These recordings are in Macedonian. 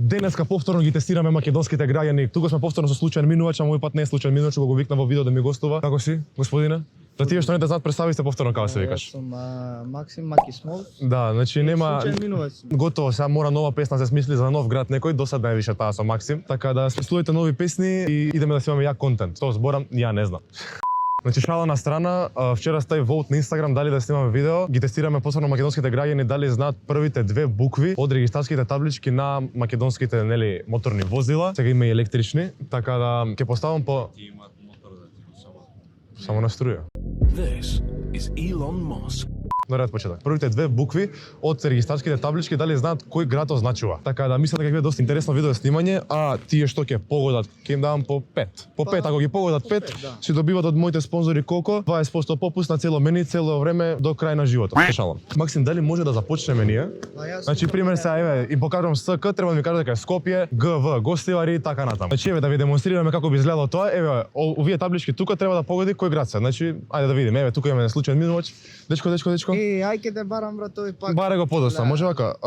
Денеска повторно ги тестираме македонските граѓани. Тука сме повторно со случаен минувач, а мој пат не е случаен минувач, го викна во видео да ми гостува. Како си, господине? За тие што не те знаат, представи се повторно како се викаш. Јас сум Максим Макисмол. Да, значи нема Случаен минувач. готово, сега мора нова песна се смисли за нов град некој, досад не више таа со Максим. Така да смислувате нови песни и идеме да си имаме јак контент. Тоа зборам, ја не знам. Значи шала на страна, вчера стави воут на Инстаграм дали да снимаме видео, ги тестираме посебно македонските граѓани дали знаат првите две букви од регистарските таблички на македонските нели моторни возила, сега има и електрични, така да ќе поставам по само на струја. This is Elon Musk. На ред почеток. Првите две букви од регистарските таблички дали знаат кој град означува. Така да мислам дека ќе биде доста интересно видео снимање, а тие што ќе погодат, ќе им давам по 5. По 5, ако ги погодат 5, си добиват од моите спонзори колку? 20% попуст на цело мени, цело време до крај на животот. Шалам. Максим, дали може да започнеме ние? Значи пример сега еве и покажам СК, треба да ми кажете дека е Скопје, ГВ, Гостивари и така натаму. Значи еве да ви демонстрираме како би изгледало тоа. Еве овие таблички тука треба да погоди кој град се. Значи ајде да видиме. Еве тука имаме случаен минувач. Дечко. Ај ке те барам брат, тој пак. Баре го подоста, може вака.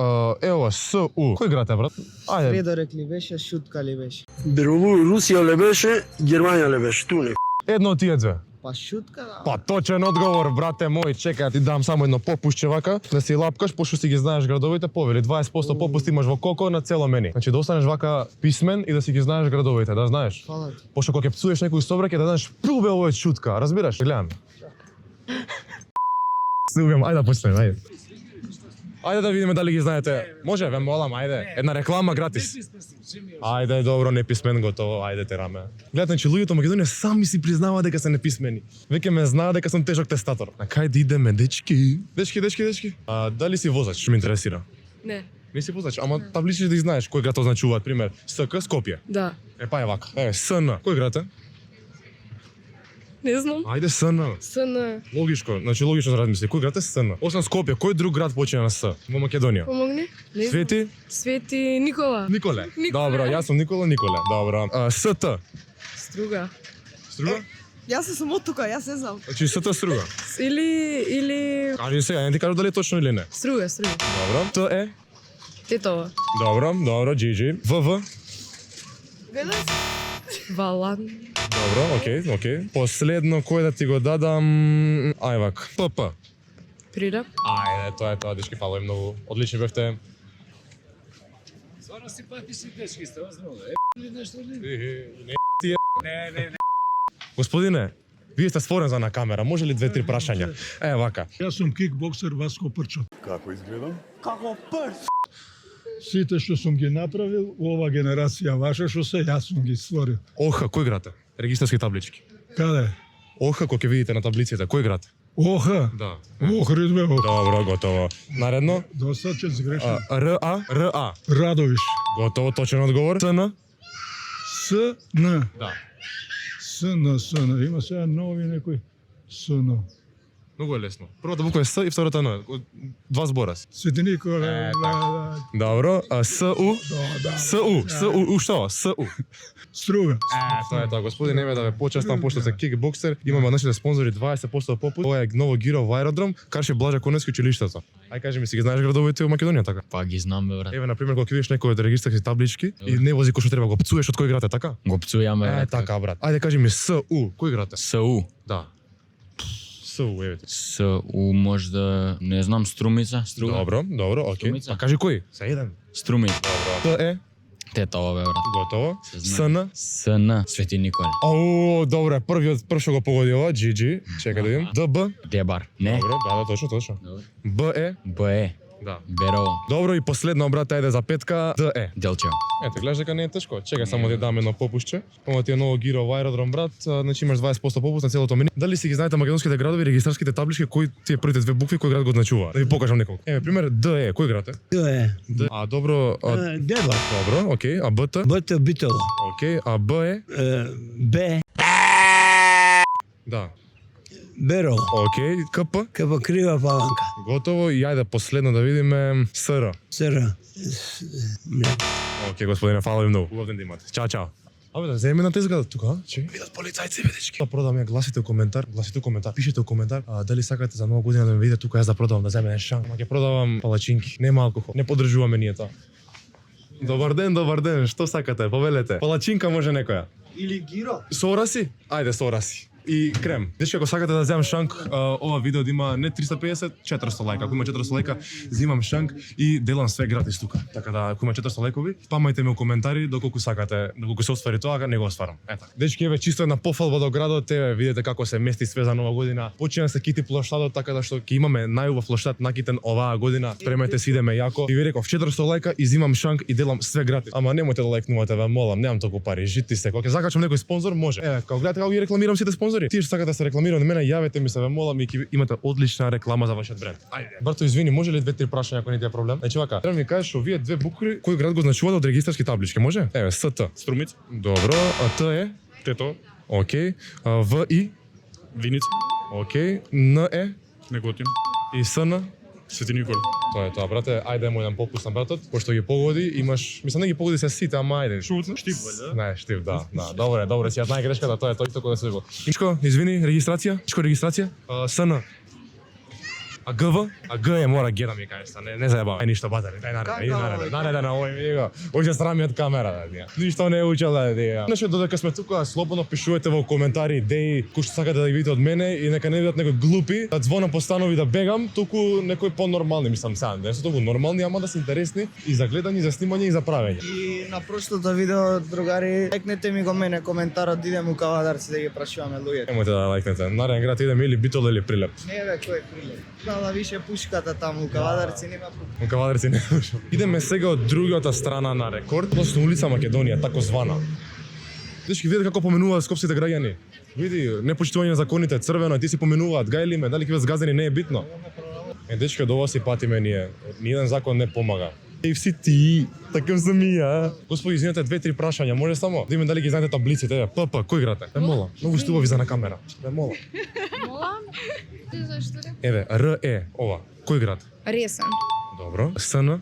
Ево СУ. Кој град е брат? Ајде. Средо рекли беше, шутка ли беше? Русија ле беше, Германија ле беше, ту не. Едно од тие две. Па шутка да. Па точен одговор, брате мој. Чекај, ти дам само едно попушче вака, да си лапкаш, пошто си ги знаеш градовите, повели 20% попуст имаш во колко на цело мени. Значи да останеш вака писмен и да си ги знаеш градовите, да знаеш. Фала ти. Пошто кога ќе пцуеш некој собраке да знаеш пилбе ово е шутка, разбираш? Гледам. Се убивам, ајде да почнеме, ајде. Ајде да видиме дали ги знаете. Може, ве молам, ајде. Една реклама гратис. Ајде, добро, неписмен, готово, ајде тераме. Гледате, че луѓето во Македонија сами си признаваат дека се неписмени. Веќе ме знаат дека сум тежок тестатор. На кај да идеме, дечки? Дечки. Дали си возач, што ме интересира? Не. Не си возач, ама таблички да ги знаеш кој град означуваат, пример, СК Скопје. Да. Па е вака. СН, кој град е? Не знам. Ајде СН. СН. Логичко, значи логично размисли. Кој град е СН? Освен Скопје, кој друг град почина на С во Македонија? Помогни? Не знам. Свети? Свети Никола. Николе. Добро, јас сум Никола. Добро. СТ. Струга. Струга? Јас сум од тука, јас не знам. Значи СТ Струга. Или Кажи сега, не ти кажу дали е точно или не. Струга. Добро. Т е? Тетова. Добро, GG. ВВ. Валан. Добро, окей. Последно кој да ти го дадам? Ај вак. ПП. Прилеп. Ајде, тоа е тоа, дечки, фала е многу. Одлични бевте. Стварно симпатични дечки сте, озбилно. Нешто ли? Не. Господине, вие сте створен за на камера, може ли 2-3 прашања? Вака. Јас сум кикбоксер Васко Прчо. Како изгледам? Сите што сум ги направил, ова генерација ваша што се, јас сум ги створил. Оха, кој град е? Регистарски таблички. Каде? Оха, кој ќе видите на таблиците, кој град? Оха? Да. Охрид бе, ох. Добро, готово. Наредно? Доста ќе сгрешам. РА. Радовиш. Готово, точен одговор. СН? СН. Да. СН. Има сега нови некои. СН. Многу е лесно. Првата буква е С и втората Н. Два збора. Свети Николе. Добро. СУ? Да. СУ што? СУ. Струга. Тоа е тоа, господин, еме да ве почестам пошто сте кикбоксер. Имаме нашите спонзори 20% попуст. Ова е ново гиро во аеродром, карше Блажа Коневски училиштето. Ај кажи ми, си ги знаеш градовите во Македонија така? Па ги знам бе брат. Еве на пример кога видиш некој од регистарски таблички и не вози кој што треба, го пцуеш од кој град е така? Го пцујаме брат. Така брат. Ајде кажи ми СУ, кој град е? СУ. Да. СУ, еве ти. СУ може да не знам Струмица, Струга. Добро, окей. Струмица. Па кажи кој? Се еден. Струмица. Т е Тетова бе брат. готово. знае. СН. СН Свети Николе. Добро, прв што го погоди ова, GG. Чекај да видим. ДБ. Дебар. Не. Добро, да, точно. Добро. Б е. БЕ. Да. Берово. Добро и последно брат, ајде за петка. Д е. Делчево. Ете, гледаш дека не е тешко. Чекај само да ти дам едно попушче. Ова ти е ново гиро во аеродром брат, значи имаш 20% попуст на целото мени. Дали си ги знаете македонските градови, регистарските таблички, кои тие првите две букви кој град го означува? Да ви покажам неколку. Еве пример Д е, кој град е? Д е. А добро, Дева. добро, окей. А Б Т? Б Битово. Окей. А Б е? Б. Да. Беро. Окей. КП? Каба крива паланка. Готово и ајде последно да видиме СР. Сера. Окей, господине, фала ви многу. Убав ден да имате. Чао. Абе, да земи на тезгата тука, че? Видат полицајци, ведечки. Да продам ја, гласите у коментар, пишете у коментар, дали сакате за нова година да ме видите тука, јас да продавам, да земе еден шанк. Ама ќе продавам палачинки, нема алкохол, не поддржуваме ние тоа. Добар ден, што сакате? Повелете. Палачинка може некоја. Или гиро. Со ораси? Ајде со ораси. И крем. Дечки, ако сакате да земам шанк, ова видео да има не 350, 400 лајка. Ако има 400 лајка, земам шанк и делам све гратис тука. Така да, ако има 400 лајкови, спамајте ме у коментари доколку сакате, доколку се оствари тоа, не го остварам. Ета. Дечки, еве чисто една пофалба до градот, еве видите како се мести све за нова година. Почина се кити плоштадот, така да што ќе имаме најубав плоштад накитен оваа година. Спремете се, идеме јако. И ви реков 400 лајка и земам шанк и делам све гратис. Ама немојте да лајкнувате, ве молам, немам толку пари. Жити се. Кога ќе закачам некој спонзор, може. Еве, кога гледате како ги рекламирам сите спонзори. Тие што сакате да се рекламираат на мене, јавете ми се, ве молам, и ќе имате одлична реклама за вашиот бренд. Ајде. Брато, извини, може ли 2-3 прашања ако не ти е проблем? Значи вака, треба ми кажеш овие две букви кој град го значуваат од регистарски таблички, може? Еве, СТ. Струмица. Добро, Т е Тето. Океј. В И Виница. Океј. Н е Неготин. И СН Свети Никола. Тоа е тоа, брате. Ајде му еден попуст на братот, пошто ги погоди, имаш, мислам не ги погоди се сите, ама ајде. Шутно? Штип, валја? Не, штип, да. Добре, си ја знај грешката, тоа е тој како да се го. Ишко, извини, регистрација? Регистрација? СН. А ГВ? А Г е мора Г да ми кажеш, не заебавај ништо батари. Нареда на овој ми го. Оќе срами од камера да дига. Ништо не учел да дига. Нешто додека сме тука, слободно пишувате во коментари идеи кои што сакате да ги видите од мене и нека не видат некои глупи, да звонам постанови да бегам, туку некои понормални, мислам сега, не се толку нормални, ама да се интересни и за гледање, и за снимање и за правење. И на простото видео, другари, лајкнете ми го мене коментарот, идем у Кавадарци да ги прашуваме луѓето. Немојте да лајкнете. Нареден град идеме или Битол или Прилеп. Не бе, кој е Прилеп? Мала више пушката таму у Кавадарци нема пушка. У Кавадарци не може. Идеме сега од другата страна на рекорд, односно улица Македонија, тако звана. Дечки, видите како поменуваат скопските граѓани. Види, непочитување на законите, црвено, ти си поменуваат, гајли ме, дали ќе ве згазени не е битно. Дечки, од ова си патиме ние. Ниеден закон не помага. Ей, си ти, такъв сум и ја. Господи, извинете, 2-3 прашања, може само? Да име дали ги знаете таблиците, ПП, кој играте? Ве молам, многу сте убави за на камера. Ве молам. Молам? Ти зашто ли? Еве, РЕ, ова, кој играте? Ресен. Добро. СН,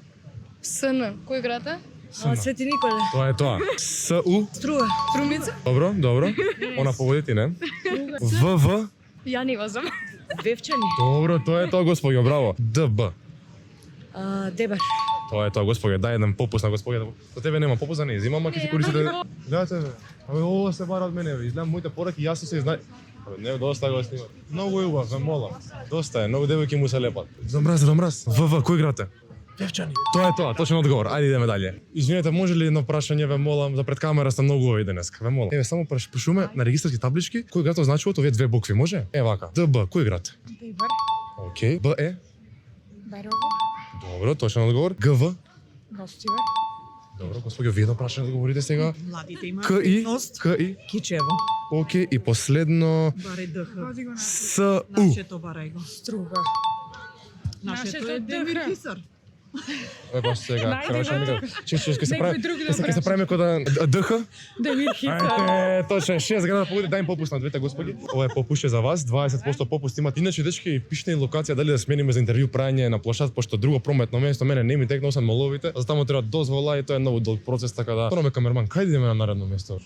СН. Кој града? Свети Николе. тоа е тоа. СУ, Струга. Струмица? добро. Она погоди не? ВВ, Ја не го знам. Вевчани. добро, тоа е тоа, господјо, браво. ДБ, Дебар. тоа е тоа, господјо, дај еден попуст на господјо. За тебе нема попуст, не изимам, а ќе си користите. Гледате, бе. Абе, ова се бара од мене, бе. Изгледам моите пораки, јасно се знае. Абе, не, доста го снимат. Многу е убав, ве молам. Доста е, многу девојки му се лепат. За мраз. ВВ, кој играте? Певчани. Тоа е тоа, точен одговор. Ајде идеме дале. Извинете, може ли едно прашање, ве молам, за пред камера сте многу убави денеска, ве молам. Еве, само пишуваме на регистарски таблички кој град означуваат овие две букви, може? Е вака. ДБ, кој играте? Бибар. Океј, БЕ. Барово. Добро, точен одговор. ГВ. Гостивар. Добро, господјо, вие едно прашање да говорите сега. Младите имаат КИ, предност. КИ. Кичево. Океј, и последно Барај ДХ. СУ. Нашето барај го. Струга. Нашето е Демир Хисар. Е, па сега, крашам нека. Ќе се прави. Некој друг да Ќе се правиме кода ДХ. Демир Хицар. Ајде, точно 6 града погоди, дај им попуст на двете господи. Ова е попуше за вас, 20% попуст имат. Иначе дечки, пишете и локација дали да смениме за интервју прајање на плошад, пошто друго прометно место мене не ми текна, осам моловите. За таму треба дозвола и тоа е многу долг процес, така да. Прво ме камерман, кај идеме на наредно место?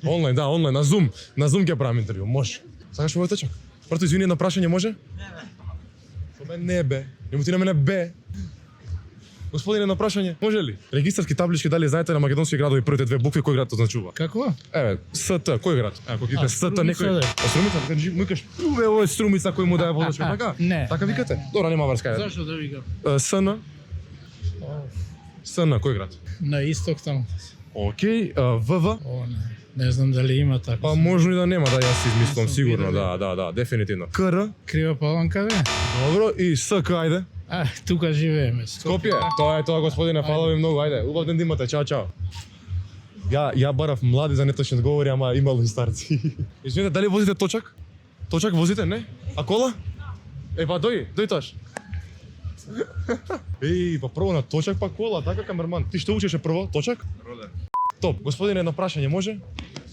Онлайн, да, онлайн, на Zoom. На Zoom ќе правам интервју, може. Сакаш овој точак? Прато извини, едно прашање може? Не бе. Не бе. Не му ти на мене бе. Господине, едно прашање, може ли? Регистарски таблички дали знаете на македонски градови првите две букви кој град означува? Какво? Еве, СТ, кој град? Ако ките СТ Струмица, некој. да. А Струмица, кажи, му кажеш, уве, ово е Струмица кој му дае водачка, така? Не. Така викате? Добро, нема врска. Зашо да викам? СН. СН, кој град? На исток таму. Океј, ВВ. О, не знам дали има така. Па можно и да нема, да јас си измислам сигурно, да, дефинитивно. КР. Крива паланка, бе. Добро, и СК, ајде. Тука живееме. Скопје. Тоа е тоа, господине, фала ви многу, ајде. Убав ден да имате, чао. Ја барав млади за неточни одговори, ама имало и старци. Извинете, дали возите точак? Точак возите, не? А кола? Па дој тош. Па прво на точак, па кола, така камерман. Ти што учеше прво? Точак? Роде. Топ, господине, едно прашање може?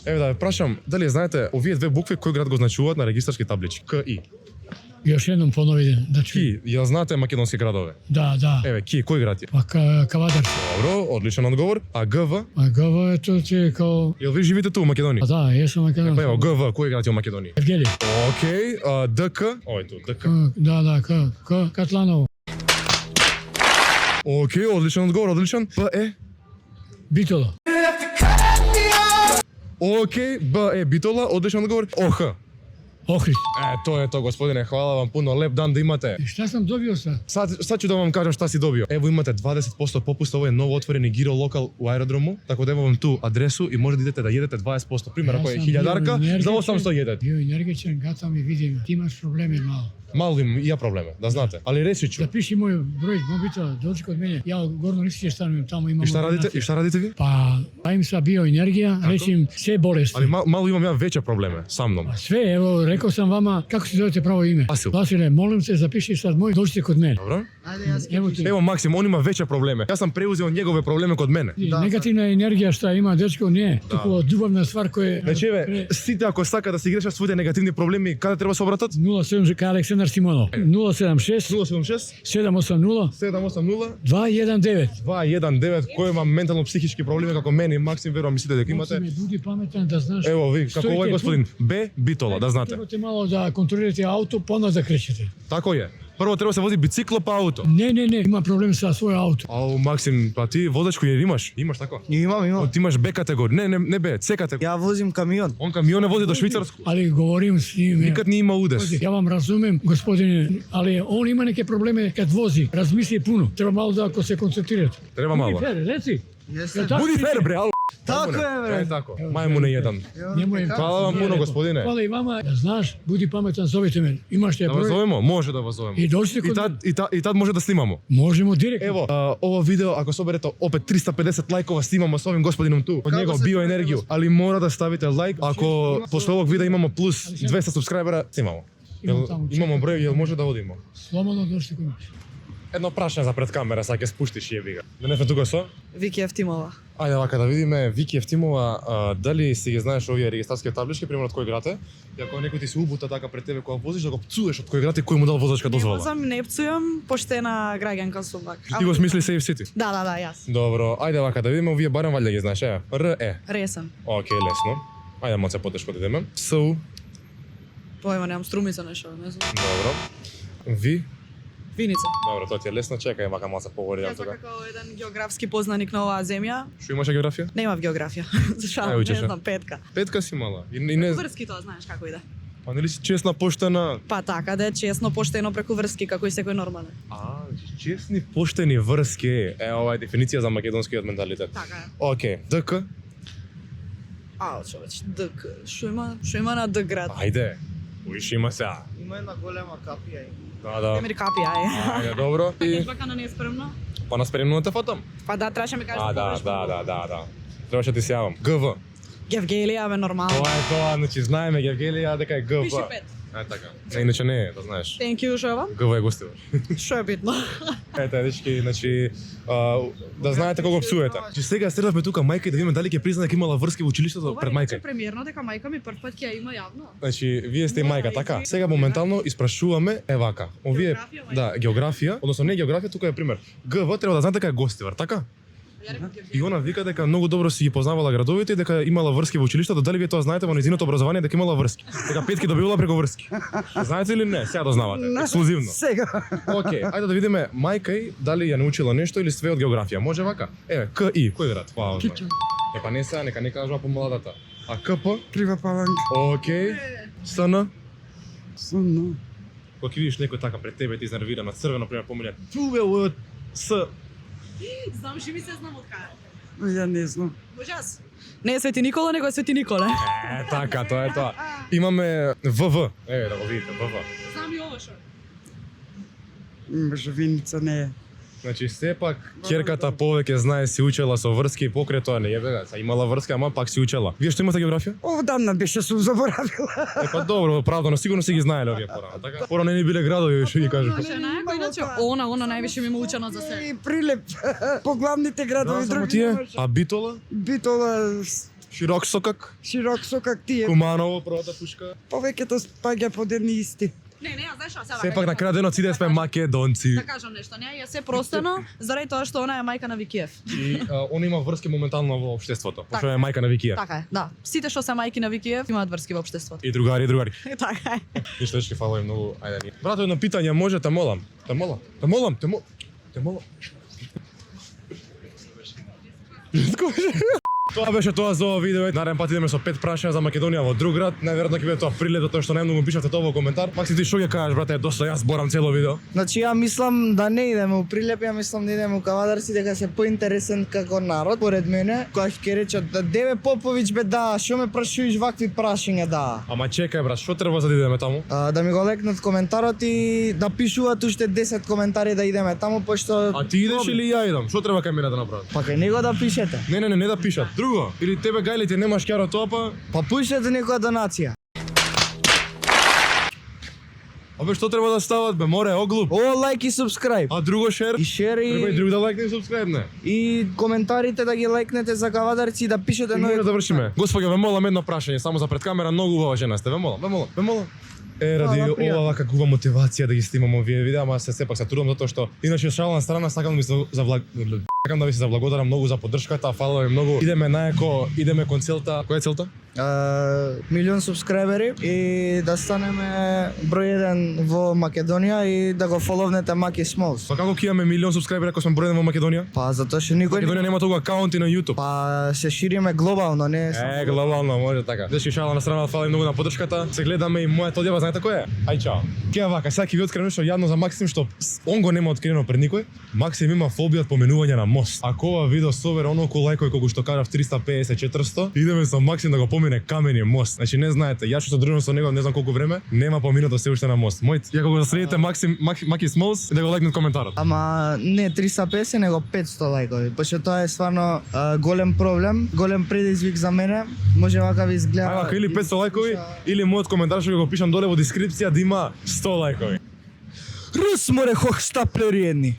Еве да ве прашам, дали знаете овие две букви кој град го значуваат на регистарски таблички? КИ. Još jednom ponovite da ću. Ки, ја знаете македонски градове? Da. Еве, Ки, кој град е? Pa Kavadar. Добро, одличен одговор. А ГВ? A Gava je to ti je kao... Јел ви живите ту у Македонија? Pa da, jesam Makedon. Па ево, ГВ, кој град е у Македонија? Evgeli. Океј, ДК? Ој ту, ДК. Da, Katlanovo. Океј, одличен одговор, одличен. ПЕ? Битола. Океј, Б е Битола, одличен одговор. ОХ. Охрид. Тоа е тоа, господине, хвала вам пуно, леп дан да имате. И šta sam dobio sad? Sad ću da vam kažem šta si dobio. Evo imate 20% popust, ovo je novo otvoreni Giro lokal u aerodromu, tako da evo vam tu adresu i možete idete da jedete 20%. Primjer, ako je hiljadarka, za 800 jedete. Bio energičan, gatam i vidim, ti imaš probleme malo. Malo imam i ja probleme, da znate, ali reći ću. Zapiši moj broj mobitela, dođi kod mene, ja u Gornjem Ristiće stanujem, tamo imamo... I šta radite vi? Pa, pravim sa bioenergija, rećim sve bolesti. Ali malo imam ja veće probleme sa mnom. A sve, evo, rekao sam vama, kako se zovete pravo ime? Vasil. Vasile, molim se, zapiši sad moj, dođite kod mene. Dobro? Ajde, ja Evo ti. Evo Maksim, on ima veće probleme. Ja sam preuzeo njegove probleme kod mene. Negativna energija šta ima, dečko, nije. Tako ljubavna stvar koja je... Znači, site ako saka da si grešaš svoje negativni problemi, kada treba se obratat? 07 ka Aleksandar Simonov. 076 076 780 780 219. 219, koji ima mentalno-psihički probleme kako meni, Maksim, verujem, mislite da imate. Maksime, budi pametan da znaš... Evo vi, kako ovaj gospodin B, Bitola, da znate. Trebate malo da kontrolirate auto, pa onda da krećete. Tako je. Prvo treba se vozi biciklo pa auto. Ne, ima problem sa svoj auto. Au, Maksim, pa ti vozačku jer imaš? Imaš tako? Imam. Ti imaš B kategoriju, ne B, C kategoriju. Ja vozim kamion. On kamione vozi do Švicarsku. Ali govorim s njim... Nikad nije imao udes. Ja vam razumem, gospodine, ali on ima neke probleme kad vozi. Razmisli puno. Treba malo da ako se koncentrirate. Treba malo. Budi fer, reci. Jesam. Tako Budi ti- fer, bre, alo. Tako je, bre. Tako, majmune jedan. Njemu Hvala vam puno, gospodine. Hvala i vama. Da znaš, budi pametan, zovite me. Imaš te Da vas broj. zovemo? Može da vas zovemo. I dođite kod mene. I tad može da snimamo. Možemo direktno. Evo, ovo video, ako soberete opet 350 lajkova, snimamo s ovim gospodinom tu. Od njega se bioenergiju. Ali mora da stavite like. Ako posle ovog videa imamo plus 200 subscribera, snimamo. Imamo broj, jel može da odimo? Slobodno dođite kod mene. Едно прашање за пред камера, саќе спуштиш јеби га. Да не сме тука со? Вики Евтимова. Ајде вака да видиме Вики Евтимова, дали си ги знаеш овие регистарски таблички, пример од кој град е? И ако некој ти се убута така пред тебе кога возиш, да го пцуеш од кој град и кој му дал возачка дозвола. не пцујам, поштена граѓанка сум вака. Ти го смисли Safe City? Да, јас. Добро, ајде вака да видиме овие барем валјда ги знаеш, е? Р е. Ресен. Океј, лесно. Ајде малце потешко да идеме. С. Појма немам струмица нешто, не знам. Добро. Ви. Виница. Добро, тоа ти е лесно, чекај вака малце поговорим Јас тука. како еден географски познаник на оваа земја, Што имаше географија? немав географија. Зашто Ај, не учеше. знам, петка. Петка си мала. И не, Врски тоа знаеш како иде. па нели си честна, поштена? Па така да е честно, поштено преку врски како и секој нормален. Честни, поштени врски. Ова е дефиниција за македонскиот менталитет. Така е. Океј, ДК. Човеч, ДК. Што има на Д град? Ајде. Уиш има сега. Има една голема капија. Да. Емери капија е. Ајде, добро. И Вака на неспремно. па наспремно те фатам. Па да, требаше ми кажеш. Да. Требаше ти се јавам. ГВ. Гевгелија бе нормално. Тоа е тоа, значи знаеме Гевгелија дека е ГВ. Пиши 5. Е така. Не, иначе не е, да знаеш. Thank you, што е вам? ГВ е гостива. Што е битно? Ете, дечки, значи, да знаете кога псуете. Че сега средавме тука мајка и да видиме дали ќе призна дека имала врски во училиштето пред мајка. Премиерно дека мајка ми прв пат ќе ја има јавно. Значи, вие сте и мајка, така? Сега моментално испрашуваме вака. Овие, Географија, мајка. да, географија, односно не географија, тука е пример. ГВ треба да знаете дека е гостивар, така? И она вика дека многу добро си ги познавала градовите и дека имала врски во училиштето, дали вие тоа знаете во нејзиното образование дека имала врски? Дека петки добивала преку врски. Знаете или не? Сега дознавате. Ексклузивно. Сега. Океј, ајде да видиме мајка и дали ја научила нешто или све од географија. Може вака? Еве, КИ, кој град? Вау. Па не сега, нека не кажува помладата. А КП? Крива паланка. Океј. СН? Сумно. Кога видиш некој така пред тебе ти изнервира на црвено, пример помине, чуве С. Знам, ми се знам од кај. Ја не знам. Може јас? Не е Свети Никола, него е Свети Николе. Така, тоа е тоа. Имаме ВВ. Еве да го видите, ВВ. Знам и ово што. Може виница не е. Значи сепак ќерката повеќе знае, си учела со врски и покрај тоа не јебе, са имала врска, ама пак си учела. Вие што имате географија? Одамна беше сум заборавила. Па добро, правдано, сигурно си ги знаеле овие порано, така? Порано не ни биле градови, што ги кажува. Што најако иначе она највише ми има учено за се. И Прилеп. По главните градови Само други. тие, а Битола, Битола, Широк Сокак, Широк Сокак тие. Куманово, првата пушка. Повеќето спаѓа под едни исти. Не, јас знаеш што сега. Сепак на крај денот сиде сме македонци. Да кажам нешто, не, ја се простено, заради тоа што она е мајка на Викиев. И он има врски моментално во општеството, пошто е мајка на Викија. Така е, да. Сите што се мајки на Викиев имаат врски во општеството. И другари. Така е. Ништо ќе фала и многу, ајде ни. Брато, едно питање може, те молам. Те молам. Тоа беше тоа за ова видео. Нареден пат идеме со 5 прашања за Македонија во друг град. Најверојатно ќе биде тоа прилето, тоа што најмногу пишавте тоа во коментар. Макси, ти што ќе кажеш, брате, доста јас борам цело видео. Значи ја мислам да не идеме у Прилеп, ја мислам да идеме у Кавадарци, дека се поинтересен како народ. Поред мене, која ќе речат да Деве Поповиќ бе да, што ме прашуваш вакви прашања да. Ама чекај, брат, што треба за да идеме таму? Да ми го лекнат коментарот и да пишуваат уште 10 коментари да идеме таму, пошто... А ти идеш или ја идам? Што треба кај мене да направам? Па кај него да пишете. Не да пишат. Друго, или тебе гајлите немаш кјаро тоа па? Па пишете некоја донација. Абе што треба да стават бе, море, оглуп. О, лайк и субскрайб. А друго шер? И шер Треба и друг да лайкне и субскрайбне. И коментарите да ги лайкнете за Кавадарци и да пишете И нови... мора да вршиме. Господи, ве молам едно прашање, само за пред камера, многу убава жена сте, ве молам. Ради ова вака губа мотивација да ги снимам овие видеа, ама сепак се трудам затоа што иначе шала на страна сакам да ви се заблагодарам многу за поддршката, фала ви многу. Идеме најако, идеме кон целта. Која е целта? Милион субскрайбери и да станеме број 1 во Македонија и да го фоловнете Маки Смолс. Па како ќе имаме милион субскрайбери ако сме број 1 во Македонија? Па затоа што никој Македонија нема толку акаунти на YouTube. Па се шириме глобално, не само. Глобално може така. Дешки шала на страна, фала многу на поддршката. Се гледаме и мојата одјава, знаете која е? Ај чао. Кеа вака, сега ќе ви открием нешто јадно за Максим што он го нема откриено пред никој. Максим има фобија од поминување на мост. Ако ова видео собере оноку лајкови колку што кажав 350-400, идеме со Максим да го помине камениот мост. Значи не знаете, јас што се дружам со него не знам колку време, нема поминато се уште на мост. Мој, ја го следите Максим Маки Смолс и да го лайкнете коментарот. Ама не 350, него 500 лајкови. Пошто тоа е стварно голем проблем, голем предизвик за мене. Може вака ви изгледа. Ај вака или 500 лајкови или мојот коментар што го пишам доле во дескрипција да има 100 лајкови. Рус море хох стаплери едни.